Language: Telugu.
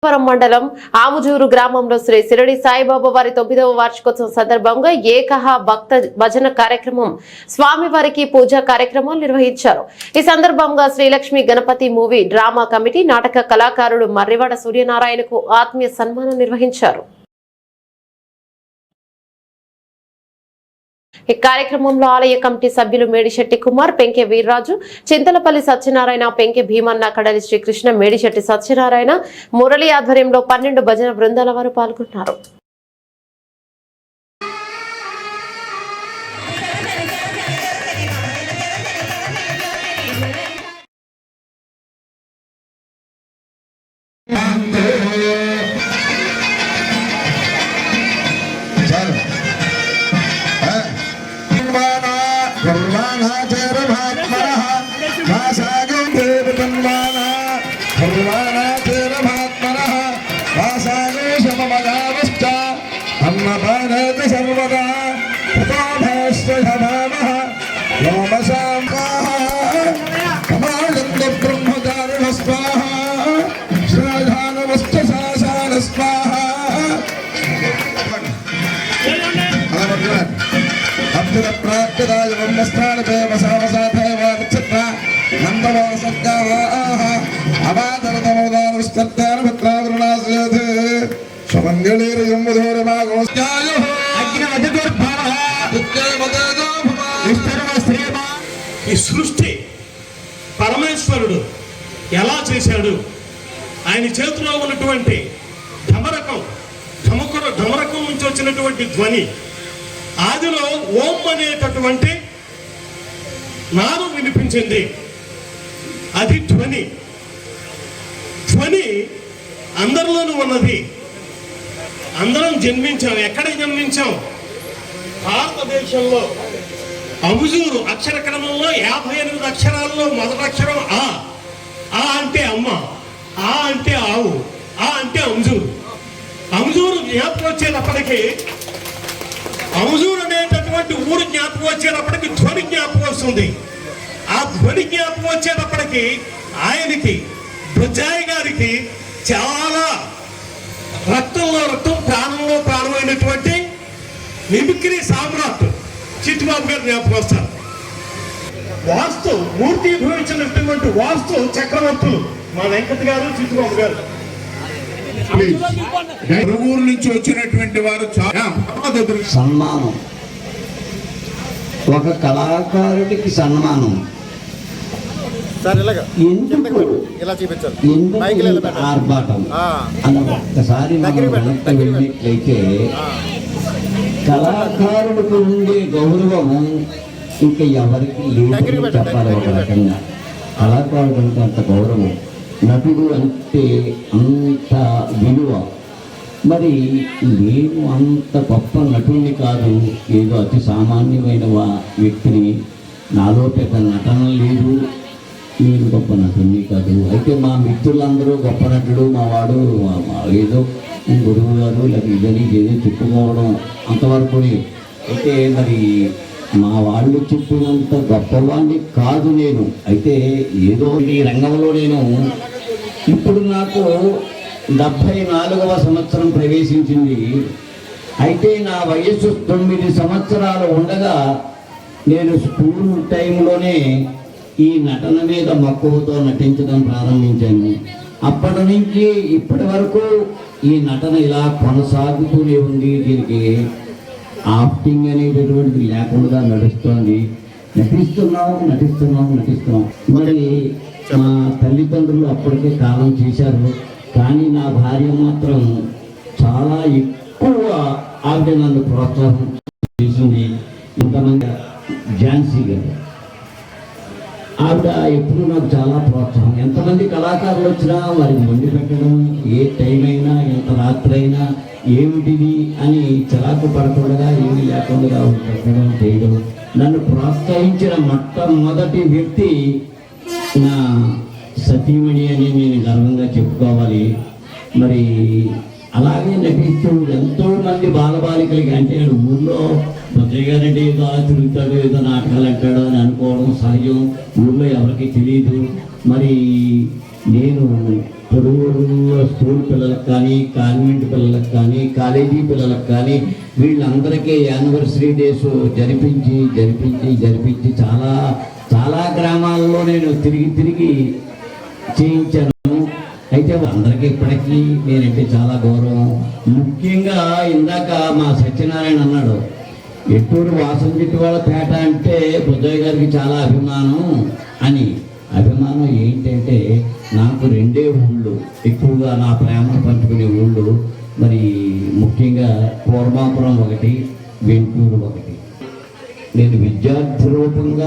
మండలం ఆముజూరు గ్రామంలో శ్రీ శిరడి సాయిబాబా వారి 9వ వార్షికోత్సవం సందర్భంగా ఏకహ భక్త భజన కార్యక్రమం స్వామివారికి పూజా కార్యక్రమాలు నిర్వహించారు. ఈ సందర్భంగా Srilakshmi Ganapati movie drama committee నాటక కళాకారుడు మర్రివాడ సూర్యనారాయణకు ఆత్మీయ సన్మానం నిర్వహించారు. ఈ కార్యక్రమంలో ఆలయ కమిటీ సభ్యులు మేడిశెట్టి కుమార్, పెంకె వీర్రాజు, చింతలపల్లి సత్యనారాయణ, పెంకె భీమన్న, కడలి శ్రీకృష్ణ, మేడిశెట్టి సత్యనారాయణ, మురళి ఆధ్వర్యంలో 12 భజన బృందాల వారు పాల్గొన్నారు. ఈ సృష్టి పరమేశ్వరుడు ఎలా చేశాడు? ఆయన చేతిలో ఉన్నటువంటి ఢమరకం నుంచి వచ్చినటువంటి ధ్వని, ఆదిలో ఓం అనేటటువంటి నాదం వినిపించింది. అది ధ్వని అందరిలోనూ ఉన్నది. అందరం జన్మించాం. ఎక్కడ జన్మించాం? భారతదేశంలో అముజూరు అక్షర క్రమంలో 58 అక్షరాల్లో మొదటి అక్షరం ఆ. ఆ అంటే అమ్మ, ఆ అంటే ఆవు, ఆ అంటే అముజూరు. అముజూరు జ్ఞాపకం వచ్చేటప్పటికి, అముజూరు అనేటటువంటి ఊరు జ్ఞాపకం వచ్చేటప్పటికి ధ్వని జ్ఞాపకం వస్తుంది. ఆ ధ్వని జ్ఞాపకం వచ్చేటప్పటికి ఆయనకి, బుజ్జాయి గారికి చాలా రక్తంలో రక్తం, ప్రాణంలో ప్రాణమైనటువంటి మిమిక్రీ సామ్రాట్ చిట్టుబాబు గారు జ్ఞాపకం వస్తారు. వాస్తు మూర్తి భవించినటువంటి వాస్తు చక్రవర్తులు మా వెంకట గారు, చిట్టుబాబు గారు. ఊరు నుంచి వచ్చినటువంటి వారు సన్మానం, ఒక కళాకారుడికి సన్మానం. ఆర్భాటం అని ఒక్కసారి వెళ్ళినట్లయితే కళాకారుడికి ఉండే గౌరవము ఇంకా ఎవరికి లేదు చెప్పాలి. ఒక రకంగా కళాకారుడు అంటే అంత గౌరవం, నటుడు అంటే అంత విలువ. మరి నేను అంత గొప్ప నటుడిని కాదు, ఏదో అతి సామాన్యమైన వ్యక్తిని. నాలో పెద్ద నటన లేదు, నేను గొప్ప నటుడిని కాదు. అయితే మా మిత్రులందరూ గొప్ప నటుడు, మా వాడు ఏదో గురువు గారు లేక ఇదని ఏదో చెప్పుకోవడం అంతవరకు. అయితే మరి మా వాళ్ళు చెప్పినంత గొప్పవాడిని కాదు నేను. అయితే ఏదో ఈ రంగంలో నేను ఇప్పుడు నాకు 74వ సంవత్సరం ప్రవేశించింది. అయితే నా వయస్సు 9 సంవత్సరాలు ఉండగా నేను స్కూల్ టైంలోనే ఈ నటన మీద మక్కువతో నటించడం ప్రారంభించాను. అప్పటి నుంచి ఇప్పటి వరకు ఈ నటన ఇలా కొనసాగుతూనే ఉంది. దీనికి ఆఫ్టింగ్ అనేటటువంటిది లేకుండా నడుస్తోంది. నటిస్తున్నాం. మరి మా తల్లిదండ్రులు అప్పటికే కాలం చేశారు, కానీ నా భార్య మాత్రం చాలా ఎక్కువ ఆవిడ నన్ను ప్రోత్సాహం చేసింది. ఇంతమంది ఝాన్సీ గారు, ఆవిడ ఎప్పుడు నాకు చాలా ప్రోత్సాహం. ఎంతమంది కళాకారులు వచ్చినా వారికి మండి పెట్టడం, ఏ టైం అయినా, ఎంత రాత్రి అయినా ఏమిటిది అని చిరాకు పడకుండా, ఏమీ లేకుండా పెట్టడం, చేయడం. నన్ను ప్రోత్సహించిన మొట్టమొదటి వ్యక్తి నా సతీమణి అని నేను గర్వంగా చెప్పుకోవాలి. మరి అలాగే నటిస్తూ ఎంతో మంది బాలబాలికలకి, అంటే ఊళ్ళో బుజ్జయ్య గారంటే ఏదో తిరుగుతాడు, ఏదో నాటకాలు అంటాడు అని అనుకోవడం సహజం. ఊళ్ళో ఎవరికి తెలియదు. మరి నేను పొరుగురులో స్కూల్ పిల్లలకు కానీ కాన్వెంట్ పిల్లలకు కానీ కాలేజీ పిల్లలకు కానీ వీళ్ళందరికీ యానివర్సరీ డేస్ జరిపించి చాలా చాలా గ్రామాల్లో నేను తిరిగి చేయించాను. అయితే అందరికీ ఇప్పటికీ నేనంటే చాలా గౌరవం. ముఖ్యంగా ఇందాక మా సత్యనారాయణ అన్నాడు, ఎట్టూరు వాసంచెట్టి వాళ్ళ పేట అంటే బుద్ధయ్య గారికి చాలా అభిమానం అని. అభిమానం ఏంటంటే నాకు 2 ఊళ్ళు ఎక్కువగా నా ప్రేమను పంచుకునే ఊళ్ళు. మరి ముఖ్యంగా కూర్మాపురం ఒకటి, వెంటూరు ఒకటి. నేను విద్యార్థి రూపంగా